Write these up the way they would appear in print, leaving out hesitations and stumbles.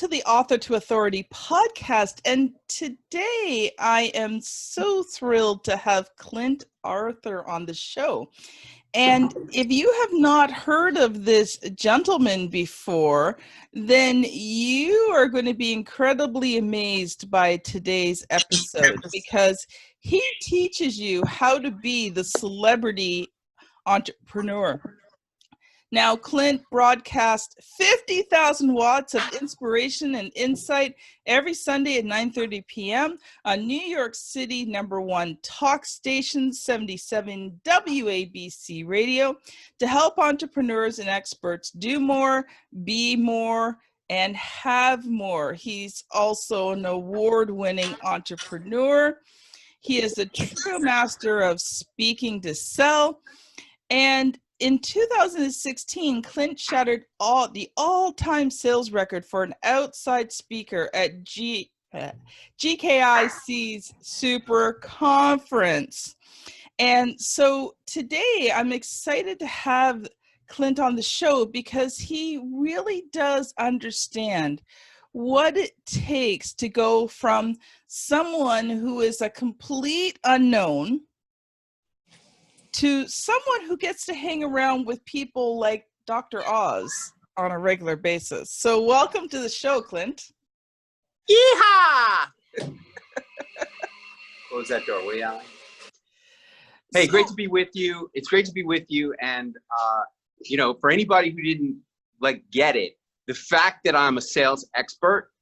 to the Author to Authority podcast. And today I am so thrilled to have Clint Arthur on the show. And if you have not heard of this gentleman before, then you are going to be incredibly amazed by today's episode because he teaches you how to be the celebrity entrepreneur. Now, Clint broadcasts 50,000 watts of inspiration and insight every Sunday at 9:30 p.m. on New York City #1 talk station 77 WABC radio to help entrepreneurs and experts do more, be more, and have more. He's also an award-winning entrepreneur. He is a true master of speaking to sell. And in 2016, Clint shattered the all-time sales record for an outside speaker at GKIC's Super Conference. And so today I'm excited to have Clint on the show because he really does understand what it takes to go from someone who is a complete unknown to someone who gets to hang around with people like Dr. Oz on a regular basis. So welcome to the show, Clint. Yeehaw! Close that door, will you? Hey, great to be with you. It's great to be with you. And, you know, for anybody who didn't get it, the fact that I'm a sales expert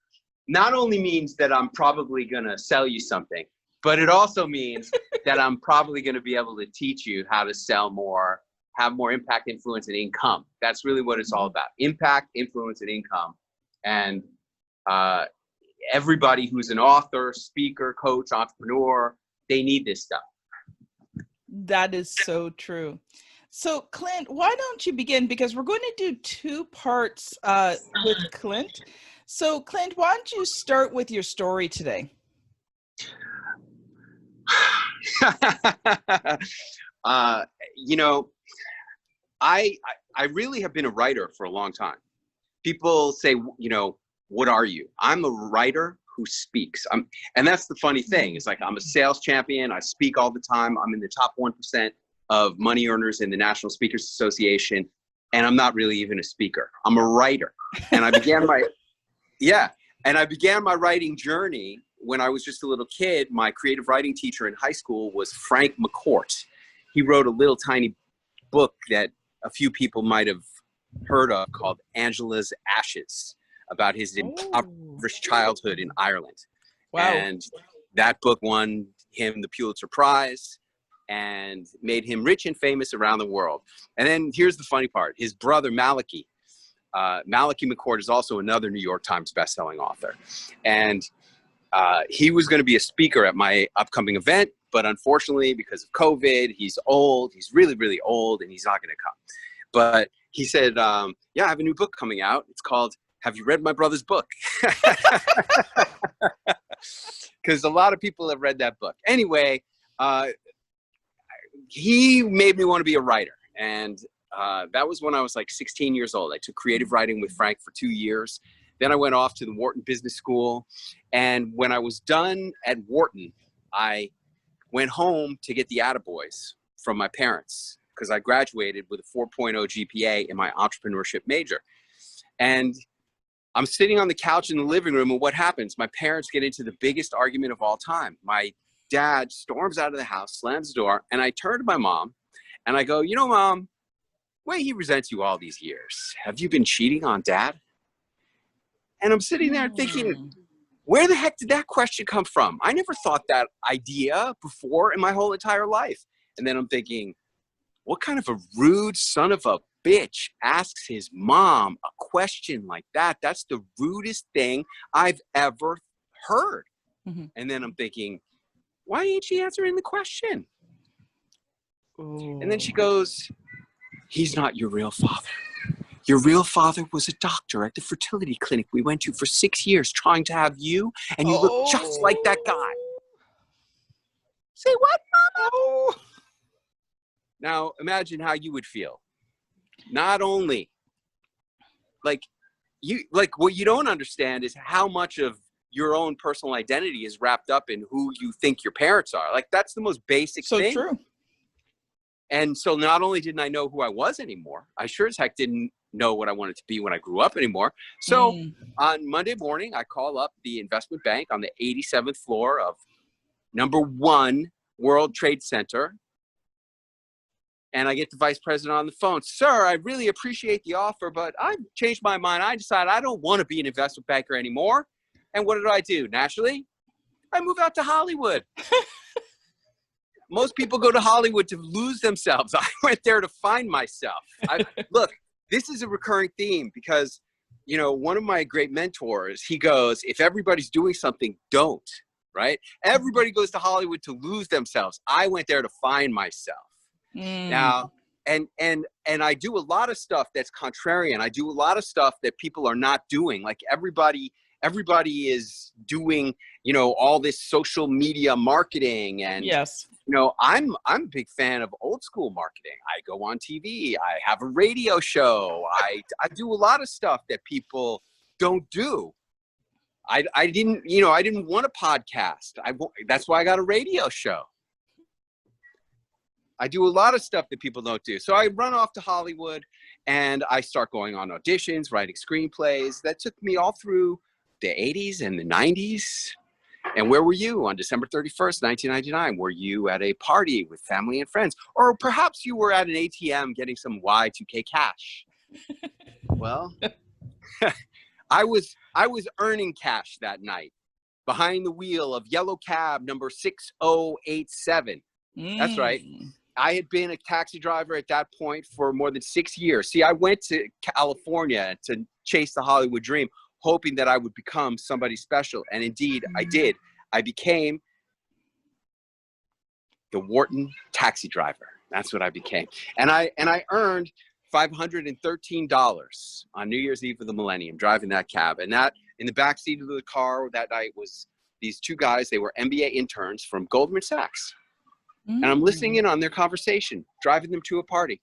not only means that I'm probably going to sell you something, but it also means that I'm probably going to be able to teach you how to sell more, have more impact, influence, and income. That's really what it's all about. Impact, influence, and income. And everybody who's an author, speaker, coach, entrepreneur, they need this stuff. That is so true. So Clint, why don't you begin? Because we're going to do two parts with Clint. So Clint, why don't you start with your story today? You know, I really have been a writer for a long time. People say, you know, what are you? I'm a writer who speaks. And that's the funny thing. It's like I'm a sales champion. I speak all the time. I'm in the top 1% of money earners in the National Speakers Association. And I'm not really even a speaker. I'm a writer. And I began my writing journey when I was just a little kid. My creative writing teacher in high school was Frank McCourt. He wrote a little tiny book that a few people might have heard of called Angela's Ashes, about his impoverished childhood in Ireland. Wow. And that book won him the Pulitzer Prize and made him rich and famous around the world. And then here's the funny part. His brother, Malachi McCourt, is also another New York Times bestselling author. And he was going to be a speaker at my upcoming event, but unfortunately, because of COVID, he's old. He's really, really old, and he's not going to come. But he said, yeah, I have a new book coming out. It's called Have You Read My Brother's Book? Because a lot of people have read that book. Anyway, he made me want to be a writer. And that was when I was like 16 years old. I took creative writing with Frank for 2 years. Then I went off to the Wharton Business School. And when I was done at Wharton, I went home to get the attaboys from my parents because I graduated with a 4.0 GPA in my entrepreneurship major. And I'm sitting on the couch in the living room, and what happens? My parents get into the biggest argument of all time. My dad storms out of the house, slams the door, and I turn to my mom, and I go, you know, Mom, the way he resents you all these years, have you been cheating on Dad? And I'm sitting there thinking, where the heck did that question come from? I never thought that idea before in my whole entire life. And then I'm thinking, what kind of a rude son of a bitch asks his mom a question like that? That's the rudest thing I've ever heard. Mm-hmm. And then I'm thinking, why ain't she answering the question? Ooh. And then she goes, he's not your real father. Your real father was a doctor at the fertility clinic we went to for 6 years trying to have you, and you look just like that guy. Say what, Mama? Oh. Now, imagine how you would feel. Not only, like, what you don't understand is how much of your own personal identity is wrapped up in who you think your parents are. Like, that's the most basic So thing. true. And so not only didn't I know who I was anymore, I sure as heck didn't know what I wanted to be when I grew up anymore. So on Monday morning, I call up the investment bank on the 87th floor of #1 World Trade Center. And I get the vice president on the phone. Sir, I really appreciate the offer, but I've changed my mind. I decided I don't want to be an investment banker anymore. And what did I do? Naturally, I move out to Hollywood. Most people go to Hollywood to lose themselves. I went there to find myself. Look, this is a recurring theme because, one of my great mentors, he goes, if everybody's doing something, don't, right? Everybody goes to Hollywood to lose themselves. I went there to find myself. Now, and I do a lot of stuff that's contrarian. I do a lot of stuff that people are not doing. Like everybody is doing, all this social media marketing. And yes, I'm a big fan of old school marketing. I go on TV. I have a radio show. I do a lot of stuff that people don't do. I didn't want a podcast. That's why I got a radio show. I do a lot of stuff that people don't do. So I run off to Hollywood and I start going on auditions, writing screenplays. That took me all through the 80s and the 90s. And where were you on December 31st, 1999? Were you at a party with family and friends? Or perhaps you were at an ATM getting some Y2K cash. Well, I was earning cash that night behind the wheel of yellow cab number 6087. That's right. I had been a taxi driver at that point for more than 6 years. See, I went to California to chase the Hollywood dream, hoping that I would become somebody special. And indeed, I did. I became the Wharton taxi driver. That's what I became. And I earned $513 on New Year's Eve of the millennium, driving that cab. And that in the backseat of the car that night was these two guys. They were MBA interns from Goldman Sachs. And I'm listening in on their conversation, driving them to a party.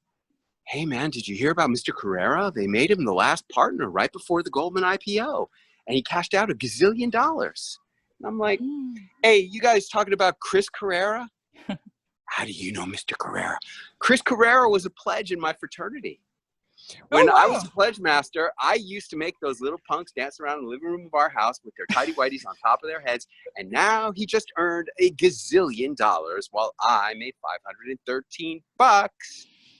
Hey, man, did you hear about Mr. Carrera? They made him the last partner right before the Goldman IPO. And he cashed out $1 gazillion. And I'm like, hey, you guys talking about Chris Carrera? How do you know Mr. Carrera? Chris Carrera was a pledge in my fraternity. When I was a pledge master, I used to make those little punks dance around in the living room of our house with their tighty whities on top of their heads. And now he just earned $1 gazillion while I made $513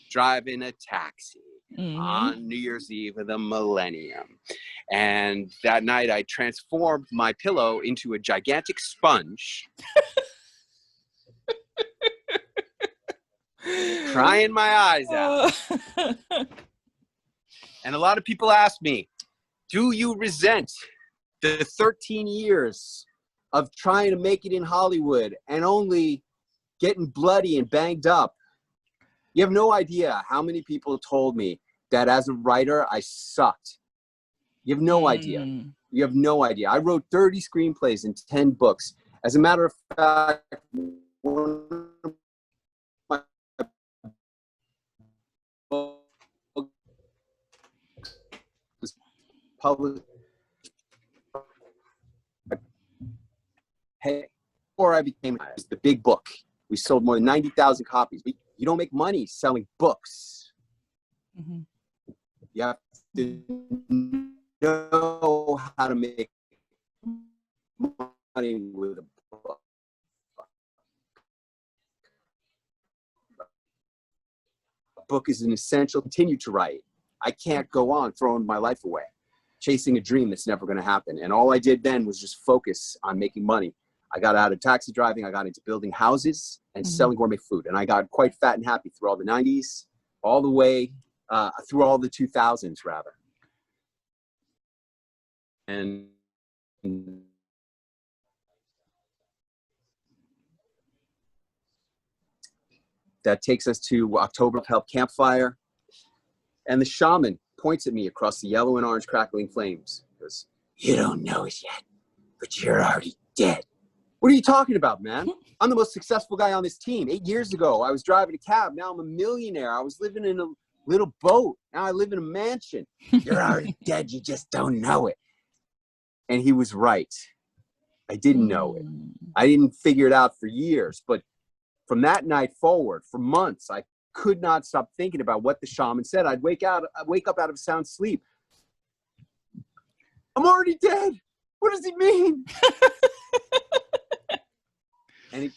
driving a taxi on New Year's Eve of the millennium. And that night I transformed my pillow into a gigantic sponge. Crying my eyes out. And a lot of people ask me, do you resent the 13 years of trying to make it in Hollywood and only getting bloody and banged up? You have no idea how many people told me that as a writer, I sucked. You have no idea. You have no idea. I wrote 30 screenplays and 10 books. As a matter of fact, one of my published before I became the big book. We sold more than 90,000 copies. You don't make money selling books. You have to know how to make money with a book. A book is an essential. Continue to write. I can't go on throwing my life away, chasing a dream that's never going to happen. And all I did then was just focus on making money. I got out of taxi driving. I got into building houses and selling gourmet food. And I got quite fat and happy through all the 90s, all the way through all the 2000s, rather. And that takes us to October Help Campfire. And the shaman points at me across the yellow and orange crackling flames. He goes, "You don't know it yet, but you're already dead." What are you talking about, man? I'm the most successful guy on this team. 8 years ago, I was driving a cab. Now I'm a millionaire. I was living in a little boat. Now I live in a mansion. You're already dead. You just don't know it. And he was right. I didn't know it. I didn't figure it out for years. But from that night forward, for months, I could not stop thinking about what the shaman said. I'd wake up out of sound sleep. I'm already dead. What does he mean? and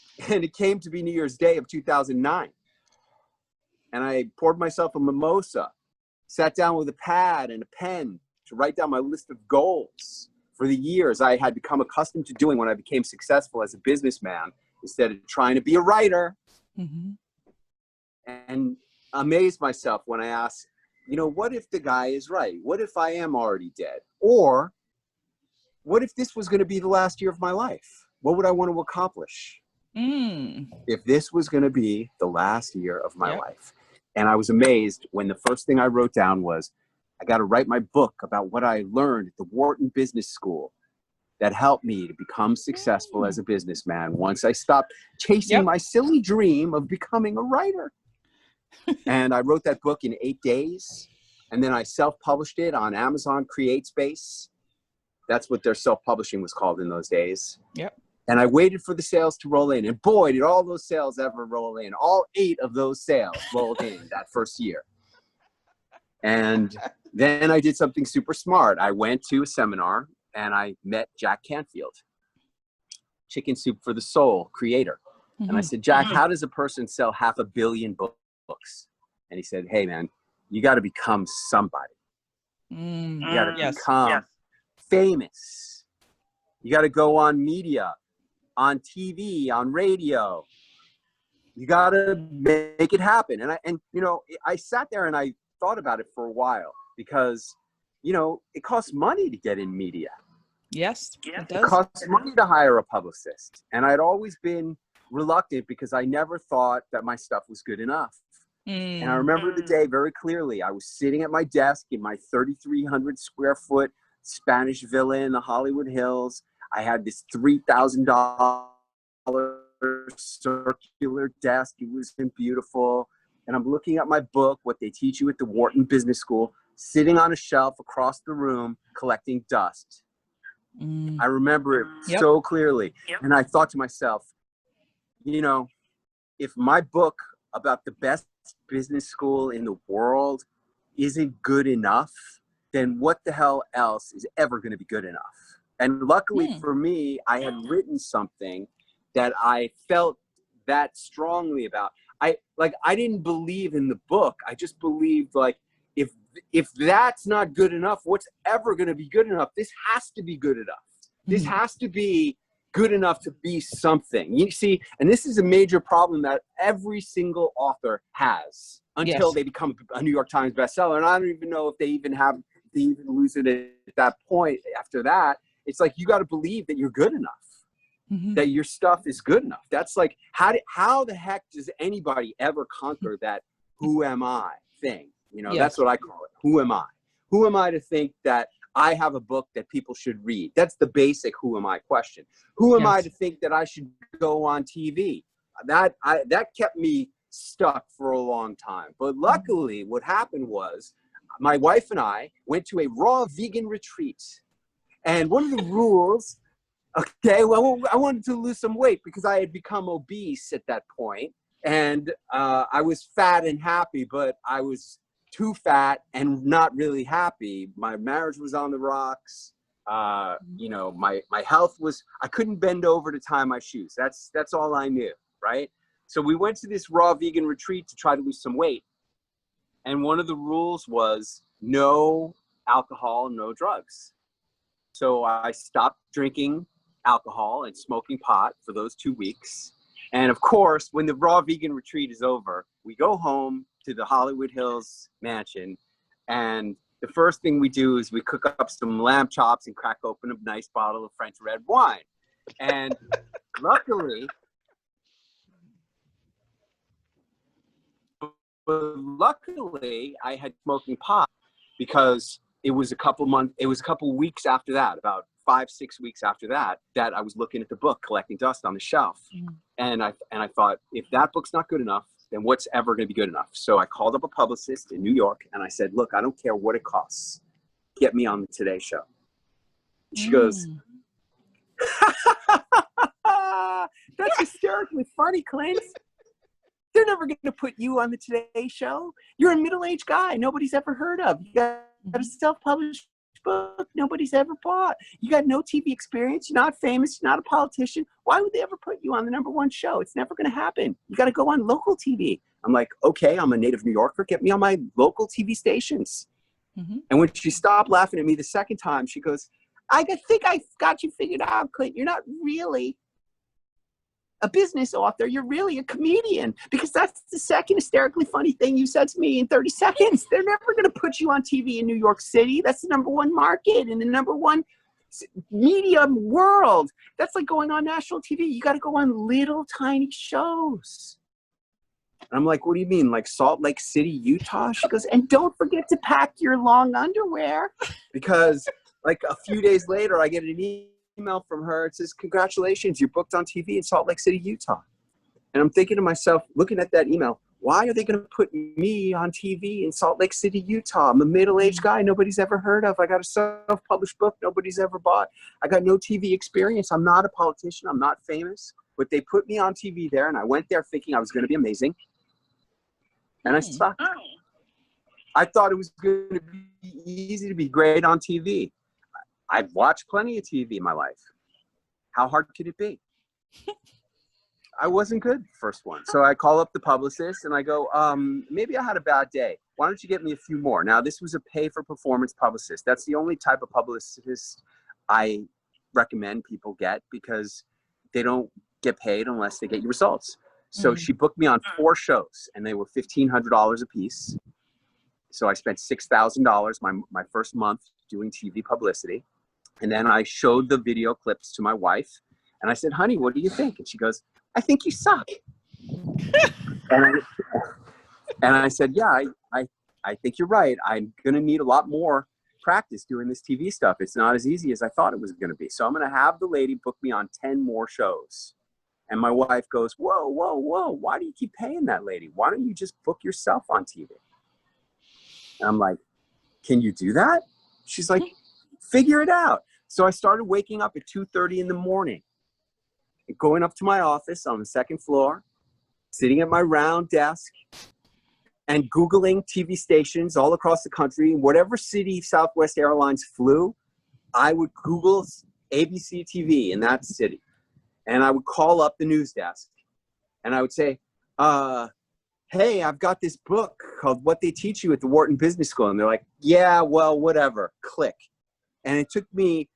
it came to be New Year's Day of 2009. And I poured myself a mimosa, sat down with a pad and a pen to write down my list of goals for the years I had become accustomed to doing when I became successful as a businessman, instead of trying to be a writer. Mm-hmm. And amazed myself when I asked, you know, what if the guy is right? What if I am already dead? Or what if this was going to be the last year of my life? What would I want to accomplish? If this was going to be the last year of my life. And I was amazed when the first thing I wrote down was, I got to write my book about what I learned at the Wharton Business School that helped me to become successful as a businessman once I stopped chasing my silly dream of becoming a writer. And I wrote that book in 8 days. And then I self-published it on Amazon CreateSpace. That's what their self-publishing was called in those days. Yep. And I waited for the sales to roll in. And boy, did all those sales ever roll in. All 8 of those sales rolled in that first year. And then I did something super smart. I went to a seminar and I met Jack Canfield, Chicken Soup for the Soul creator. Mm-hmm. And I said, Jack, how does a person sell 500 million books? And he said, hey, man, you got to become somebody. You got to become famous. You got to go on media, on TV, on radio. You got to make it happen. And you know, I sat there and I thought about it for a while because, you know, it costs money to get in media. Yes, it does. It costs money to hire a publicist. And I'd always been reluctant because I never thought that my stuff was good enough. And I remember the day very clearly. I was sitting at my desk in my 3,300 square foot Spanish villa in the Hollywood Hills. I had this $3,000 circular desk. It was beautiful. And I'm looking at my book, what they teach you at the Wharton Business School, sitting on a shelf across the room, collecting dust. I remember it so clearly. And I thought to myself, you know, if my book about the best business school in the world isn't good enough, then what the hell else is ever going to be good enough? And luckily for me, I had written something that I felt that strongly about. I didn't believe in the book. I just believed, like, if that's not good enough, what's ever going to be good enough? This has to be good enough. This has to be good enough to be something. You see, and this is a major problem that every single author has until they become a New York Times bestseller. And I don't even know if they even lose it at that point. After that, it's like, you got to believe that you're good enough. That your stuff is good enough. That's like, how the heck does anybody ever conquer that who am I thing? You know, that's what I call it. Who am I? Who am I to think that I have a book that people should read? That's the basic who am I question. Who am I to think that I should go on TV? That kept me stuck for a long time. But luckily, what happened was my wife and I went to a raw vegan retreat. And one of the rules, okay, well, I wanted to lose some weight because I had become obese at that point. And I was fat and happy, but I was too fat and not really happy. My marriage was on the rocks. You know, my health was, I couldn't bend over to tie my shoes. That's all I knew, right? So we went to this raw vegan retreat to try to lose some weight. And one of the rules was no alcohol, no drugs. So I stopped drinking alcohol and smoking pot for those 2 weeks. And of course, when the raw vegan retreat is over, we go home to the Hollywood Hills mansion. And the first thing we do is we cook up some lamb chops and crack open a nice bottle of French red wine. And luckily, I had smoking pot because it was a couple weeks after that, about 5-6 weeks after that I was looking at the book, collecting dust on the shelf. And I thought, if that book's not good enough, then what's ever going to be good enough? So I called up a publicist in New York and I said, look, I don't care what it costs. Get me on the Today Show. She goes, that's hysterically funny, Clint. They're never going to put you on the Today Show. You're a middle-aged guy nobody's ever heard of. You got a self-published book nobody's ever bought. You got no TV experience. You're not famous. You're not a politician. Why would they ever put you on the #1 show? It's never going to happen. You got to go on local TV. I'm like, okay, I'm a native New Yorker. Get me on my local TV stations. And when she stopped laughing at me the second time, she goes, I think I got you figured out, Clint. You're not really a business author. You're really a comedian, because that's the second hysterically funny thing you said to me in 30 seconds. They're never going to put you on TV in New York City. That's the #1 market in the #1 media world. That's like going on national TV. You got to go on little tiny shows. And I'm like, what do you mean? Like Salt Lake City, Utah? She goes, and don't forget to pack your long underwear, because like a few days later, I get an email from her. It says, congratulations, you're booked on TV in Salt Lake City, Utah. And I'm thinking to myself, looking at that email, why are they going to put me on TV in Salt Lake City, Utah? I'm a middle-aged guy nobody's ever heard of. I got a self-published book nobody's ever bought. I got no TV experience. I'm not a politician. I'm not famous. But they put me on TV there, and I went there thinking I was going to be amazing. And I sucked. I thought it was going to be easy to be great on TV. I've watched plenty of TV in my life. How hard could it be? I wasn't good the first one. So I call up the publicist and I go, maybe I had a bad day. Why don't you get me a few more? Now, this was a pay-for-performance publicist. That's the only type of publicist I recommend people get, because they don't get paid unless they get you results. So she booked me on 4 shows, and they were $1,500 a piece. So I spent $6,000 my first month doing TV publicity. And then I showed the video clips to my wife, and I said, honey, what do you think? And she goes, I think you suck. and I said, yeah, I think you're right. I'm going to need a lot more practice doing this TV stuff. It's not as easy as I thought it was going to be. So I'm going to have the lady book me on 10 more shows. And my wife goes, whoa, whoa, whoa. Why do you keep paying that lady? Why don't you just book yourself on TV? And I'm like, can you do that? She's like, figure it out. So I started waking up at 2:30 in the morning, going up to my office on the 2nd floor, sitting at my round desk, and Googling TV stations all across the country. Whatever city Southwest Airlines flew, I would Google ABC TV in that city. And I would call up the news desk and I would say, hey, I've got this book called What They Teach You at the Wharton Business School. And they're like, yeah, well, whatever, click. And it took me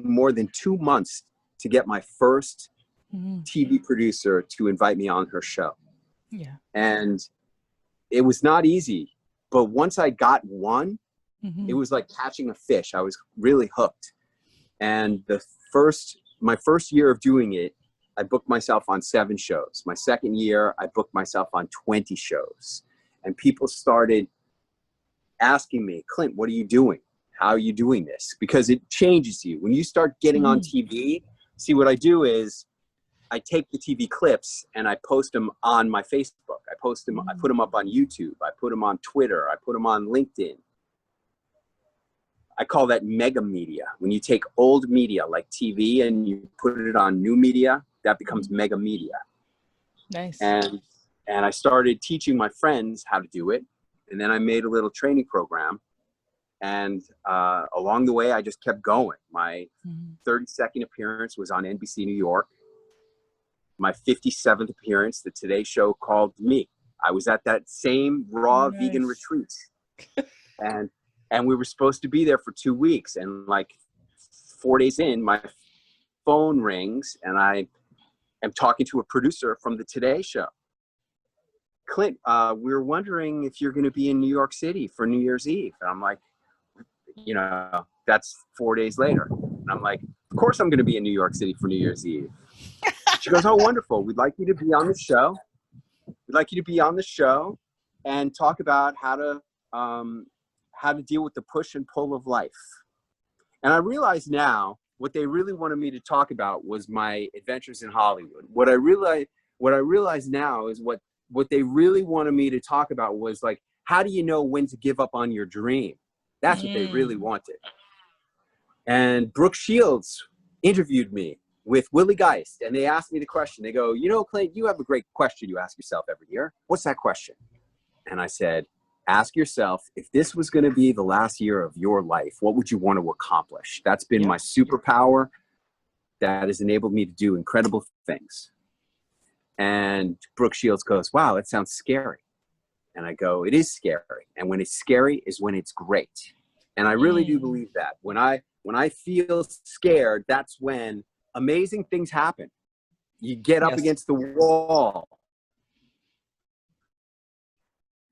more than 2 months to get my first TV producer to invite me on her show. Yeah. And it was not easy, but once I got one, it was like catching a fish. I was really hooked. And my first year of doing it, I booked myself on 7 shows. My second year, I booked myself on 20 shows. And people started asking me, Clint, what are you doing? How are you doing this? Because it changes you. When you start getting on TV, see what I do is I take the TV clips and I post them on my Facebook. I post them, I put them up on YouTube. I put them on Twitter. I put them on LinkedIn. I call that mega media. When you take old media like TV and you put it on new media, that becomes mega media. Nice. And I started teaching my friends how to do it. And then I made a little training program. And along the way, I just kept going. My 32nd appearance was on NBC New York. My 57th appearance, the Today Show called me. I was at that same raw vegan retreat. And we were supposed to be there for 2 weeks. And like 4 days in, my phone rings and I am talking to a producer from the Today Show. Clint, we were wondering if you're going to be in New York City for New Year's Eve. And I'm like, you know, that's 4 days later. And I'm like, of course I'm going to be in New York City for New Year's Eve. She goes, oh, wonderful. We'd like you to be on the show. We'd like you to be on the show and talk about how to deal with the push and pull of life. And I realize now what they really wanted me to talk about was my adventures in Hollywood. What I what I realize now is what they really wanted me to talk about was like, how do you know when to give up on your dream? That's what they really wanted. And Brooke Shields interviewed me with Willie Geist, and they asked me the question. They go, you know, Clint, you have a great question you ask yourself every year. What's that question? And I said, ask yourself, if this was going to be the last year of your life, what would you want to accomplish? That's been my superpower that has enabled me to do incredible things. And Brooke Shields goes, wow, that sounds scary. And I go, it is scary. And when it's scary is when it's great. And I really do believe that. When I feel scared, that's when amazing things happen. You get up against the wall.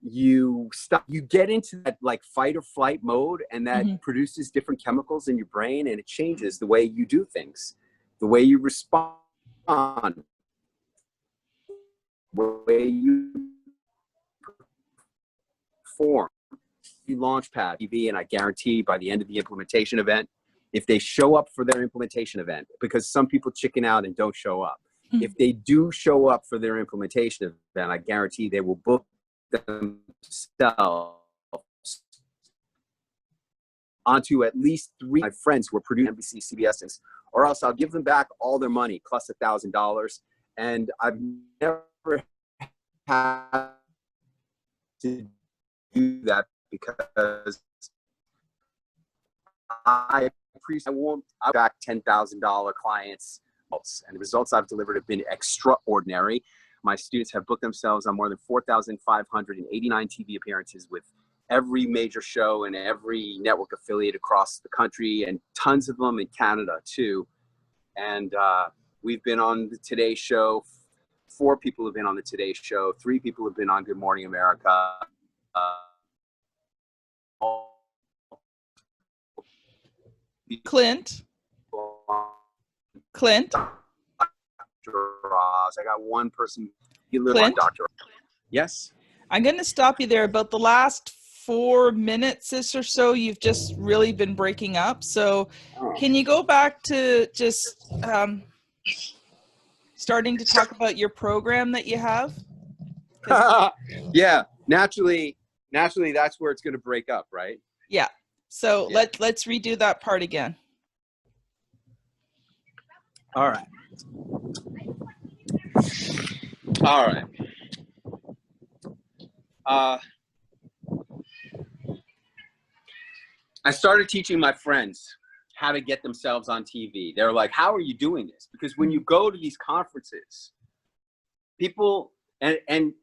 You stop, you get into that like fight or flight mode, and that produces different chemicals in your brain, and it changes the way you do things, the way you respond, the way you perform. You Launchpad TV, and I guarantee by the end of the implementation event, if they show up for their implementation event, because some people chicken out and don't show up, if they do show up for their implementation event, I guarantee they will book themselves onto at least 3 of my friends who are producing NBC CBSs, or else I'll give them back all their money plus $1,000. And I've never had to do that because I won't back $10,000 clients, and the results I've delivered have been extraordinary. My students have booked themselves on more than 4,589 TV appearances with every major show and every network affiliate across the country, and tons of them in Canada too. And we've been on the Today Show. 4 people have been on the Today Show. 3 people have been on Good Morning America. Clint. I got one person. You live on Dr. Yes. I'm going to stop you there. About the last 4 minutes or so, you've just really been breaking up. So can you go back to just starting to talk about your program that you have? Yeah, naturally, that's where it's going to break up, right? Yeah. So let's redo that part again. All right. All right. I started teaching my friends how to get themselves on TV. They're like, how are you doing this? Because when you go to these conferences, people, and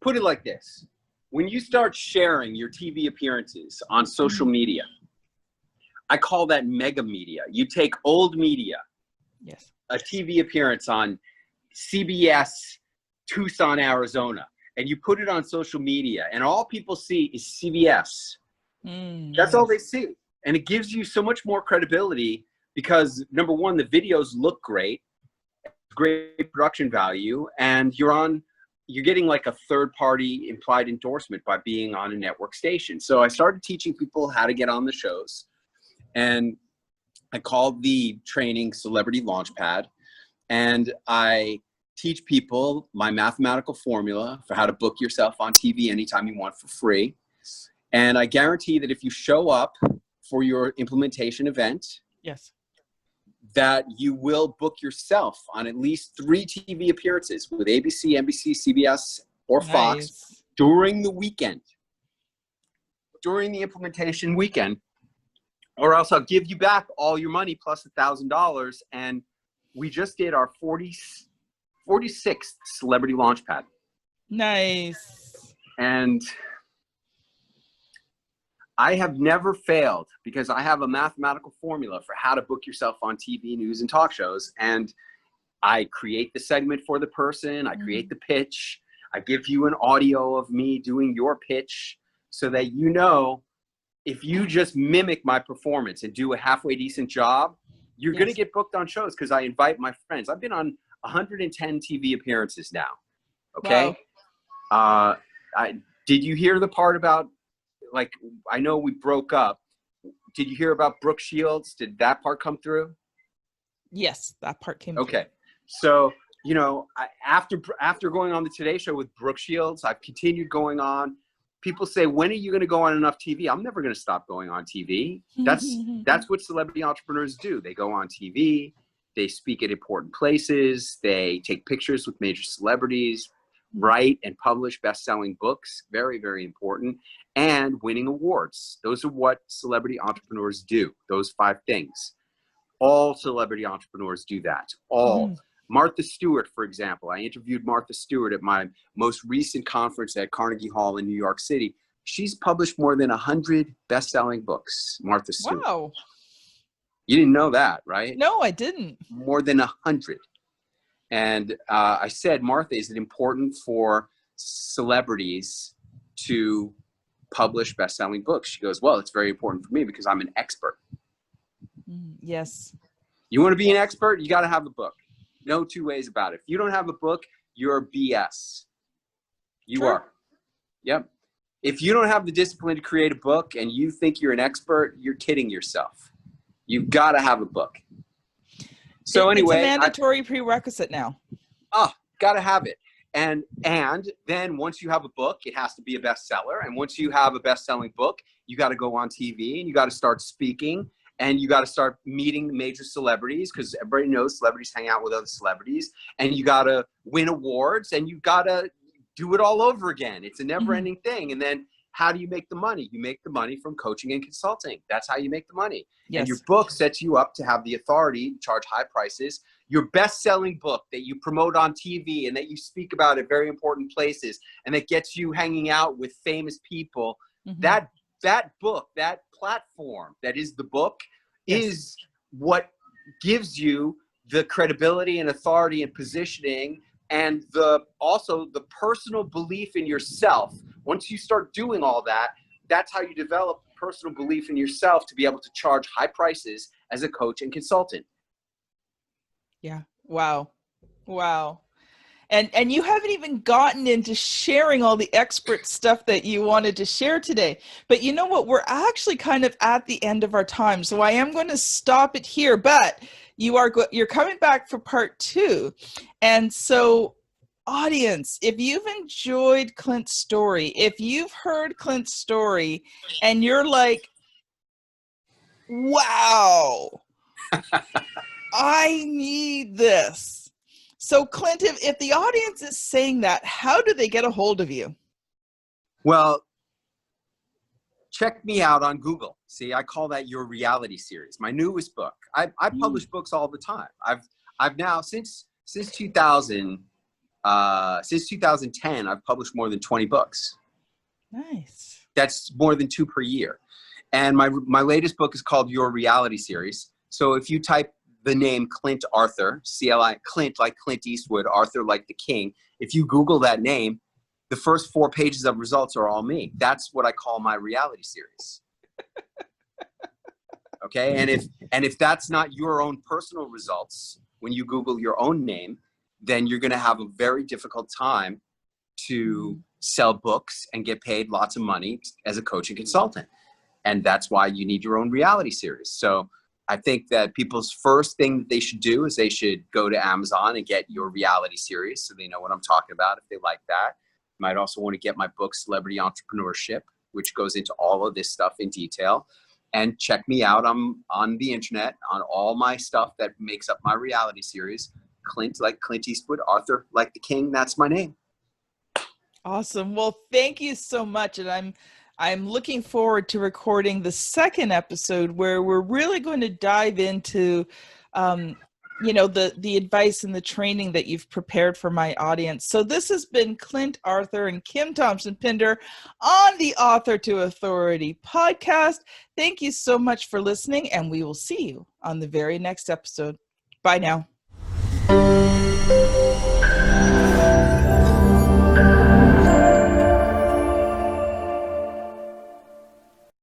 put it like this, when you start sharing your TV appearances on social media, I call that mega media. You take old media, a TV appearance on CBS, Tucson, Arizona, and you put it on social media, and all people see is CBS. That's all they see. And it gives you so much more credibility because, number one, the videos look great, great production value, and you're getting like a third-party implied endorsement by being on a network station. So I started teaching people how to get on the shows, and I called the training Celebrity Launchpad, and I teach people my mathematical formula for how to book yourself on TV anytime you want for free. And I guarantee that if you show up for your implementation event, that you will book yourself on at least 3 TV appearances with ABC, NBC, CBS, or Fox during the weekend, during the implementation weekend, or else I'll give you back all your money plus $1,000. And we just did our 46th Celebrity Launchpad. Nice. And I have never failed because I have a mathematical formula for how to book yourself on TV, news, and talk shows. And I create the segment for the person. I create the pitch. I give you an audio of me doing your pitch so that you know if you just mimic my performance and do a halfway decent job, you're going to get booked on shows because I invite my friends. I've been on 110 TV appearances now. Okay. Wow. Did you hear the part about, like, I know we broke up. Did you hear about Brooke Shields? Did that part come through? Yes, that part came through. Okay. So you know, after going on the Today Show with Brooke Shields, I've continued going on. People say, when are you going to go on enough TV? I'm never going to stop going on TV. That's what celebrity entrepreneurs do. They go on TV, they speak at important places, they take pictures with major celebrities, write and publish best-selling books, very, very important, and winning awards. Those are what celebrity entrepreneurs do, those 5 things. All celebrity entrepreneurs do that, all. Martha Stewart, for example, I interviewed Martha Stewart at my most recent conference at Carnegie Hall in New York City. She's published more than 100 best-selling books, Martha Stewart. Wow. You didn't know that, right? No, I didn't. More than 100. And I said, Martha, is it important for celebrities to publish best-selling books? She goes, well, it's very important for me because I'm an expert. Yes. You want to be an expert? You got to have a book. No two ways about it. If you don't have a book, you're BS. You Sure. are. Yep. If you don't have the discipline to create a book and you think you're an expert, you're kidding yourself. You've got to have a book. So anyway, it's a mandatory prerequisite now. Got to have it. And then once you have a book, it has to be a bestseller. And once you have a best-selling book, you got to go on TV and you got to start speaking. And you got to start meeting major celebrities because everybody knows celebrities hang out with other celebrities. And you got to win awards and you got to do it all over again. It's a never-ending thing. And then how do you make the money? You make the money from coaching and consulting. That's how you make the money. Yes. And your book sets you up to have the authority to charge high prices. Your best-selling book that you promote on TV and that you speak about at very important places and that gets you hanging out with famous people, that book, that platform that is the book, is what gives you the credibility and authority and positioning and also the personal belief in yourself. Once you start doing all that, that's how you develop personal belief in yourself to be able to charge high prices as a coach and consultant. Yeah. Wow. Wow. And you haven't even gotten into sharing all the expert stuff that you wanted to share today. But you know what? We're actually kind of at the end of our time. So I am going to stop it here, but you're coming back for part 2. And so audience, if you've enjoyed Clint's story, if you've heard Clint's story and you're like, wow, I need this. So Clint, if the audience is saying that, how do they get a hold of you? Well, check me out on Google. See, I call that Your Reality Series, my newest book. I publish books all the time. I've now since 2010, I've published more than 20 books. Nice. That's more than 2 per year. And my latest book is called Your Reality Series. So if you type the name Clint Arthur, C-L-I, Clint like Clint Eastwood, Arthur like the king. If you Google that name, the first 4 pages of results are all me. That's what I call my reality series. Okay, and if that's not your own personal results, when you Google your own name, then you're going to have a very difficult time to sell books and get paid lots of money as a coach and consultant. And that's why you need your own reality series. So I think that people's first thing that they should do is they should go to Amazon and get Your Reality Series so they know what I'm talking about if they like that. You might also want to get my book, Celebrity Entrepreneurship, which goes into all of this stuff in detail. And check me out on the internet on all my stuff that makes up my reality series. Clint like Clint Eastwood, Arthur like the king. That's my name. Awesome. Well, thank you so much. And I'm looking forward to recording the second episode where we're really going to dive into, the advice and the training that you've prepared for my audience. So this has been Clint Arthur and Kim Thompson-Pinder on the Author to Authority podcast. Thank you so much for listening, and we will see you on the very next episode. Bye now.